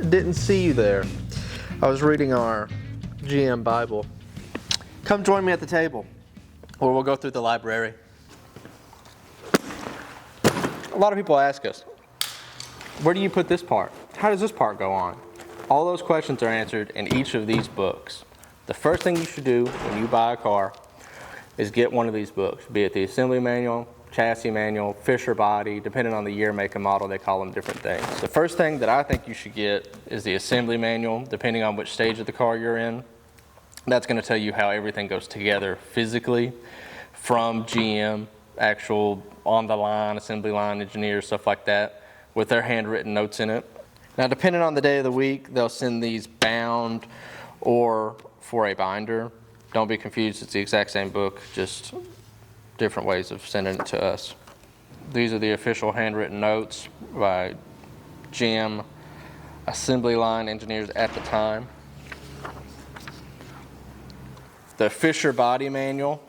Didn't see you there. I was reading our GM Bible. Come join me at the table, or we'll go through the library. A lot of people ask us, where do you put this part? How does this part go on? All those questions are answered in each of these books. The first thing you should do when you buy a car is get one of these books, be it the assembly manual, chassis manual, Fisher body, depending on the year, make, and model, they call them different things. The first thing that I think you should get is the assembly manual, depending on which stage of the car you're in. That's going to tell you how everything goes together physically from GM, actual on the line, assembly line engineers, stuff like that, with their handwritten notes in it. Now, depending on the day of the week, they'll send these bound or for a binder. Don't be confused, it's the exact same book, just different ways of sending it to us. These are the official handwritten notes by GM assembly line engineers at the time. The Fisher body manual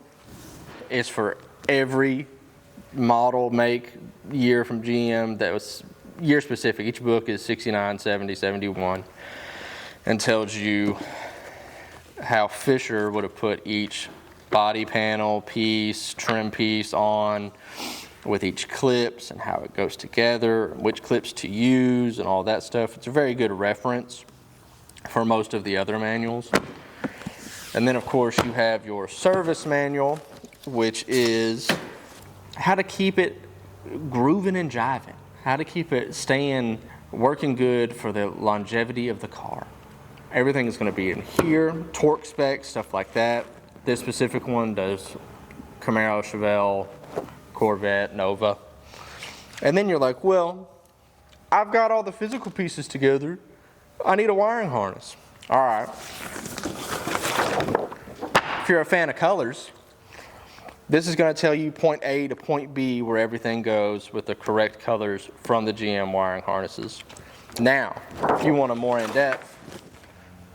is for every model, make, year from GM that was year specific. Each book is 69, 70, 71 and tells you how Fisher would have put each body panel piece, trim piece on with each clips and how it goes together, which clips to use and all that stuff. It's a very good reference for most of the other manuals. And then of course you have your service manual, which is how to keep it grooving and jiving, how to keep it staying working good for the longevity of the car. Everything is going to be in here, torque specs, stuff like that. This specific one does Camaro, Chevelle, Corvette, Nova. And then you're like, well, I've got all the physical pieces together. I need a wiring harness. All right. If you're a fan of colors, this is going to tell you point A to point B where everything goes with the correct colors from the GM wiring harnesses. Now, if you want a more in-depth,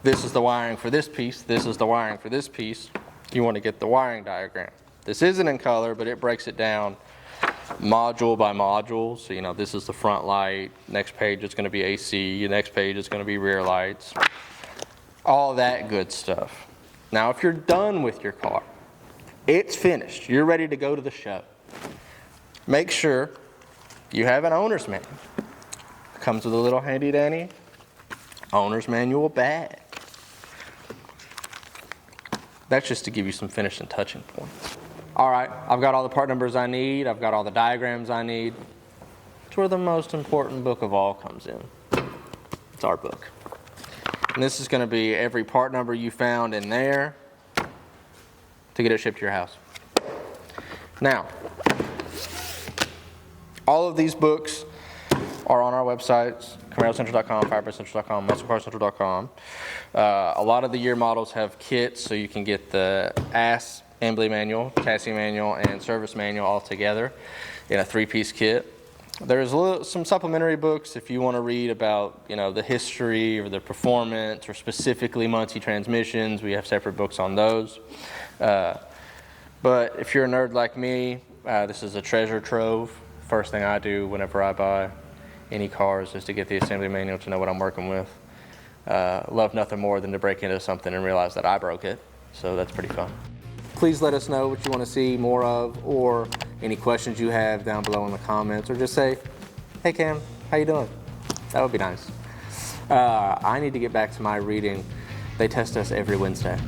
this is the wiring for this piece, this is the wiring for this piece. You want to get the wiring diagram. This isn't in color, but it breaks it down module by module. So, you know, this is the front light, next page is going to be AC, the next page is going to be rear lights, all that good stuff. Now, if you're done with your car, it's finished, you're ready to go to the show, make sure you have an owner's manual. It comes with a little handy dandy owner's manual bag. That's just to give you some finishing touching points. All right, I've got all the part numbers I need. I've got all the diagrams I need. It's where the most important book of all comes in. It's our book. And this is going to be every part number you found in there to get it shipped to your house. Now, all of these books are on our websites, CamaroCentral.com, FirebirdCentral.com, MuscleCarCentral.com. A lot of the year models have kits, so you can get the assembly manual, chassis manual, and service manual all together in a 3-piece kit. There's some supplementary books if you want to read about, you know, the history or the performance or specifically Muncie transmissions. We have separate books on those. But if you're a nerd like me, this is a treasure trove. First thing I do whenever I buy any cars is to get the assembly manual to know what I'm working with. Love nothing more than to break into something and realize that I broke it, so that's pretty fun. Please let us know what you want to see more of or any questions you have down below in the comments, or just say, hey Cam, how you doing? That would be nice. I need to get back to my reading. They test us every Wednesday.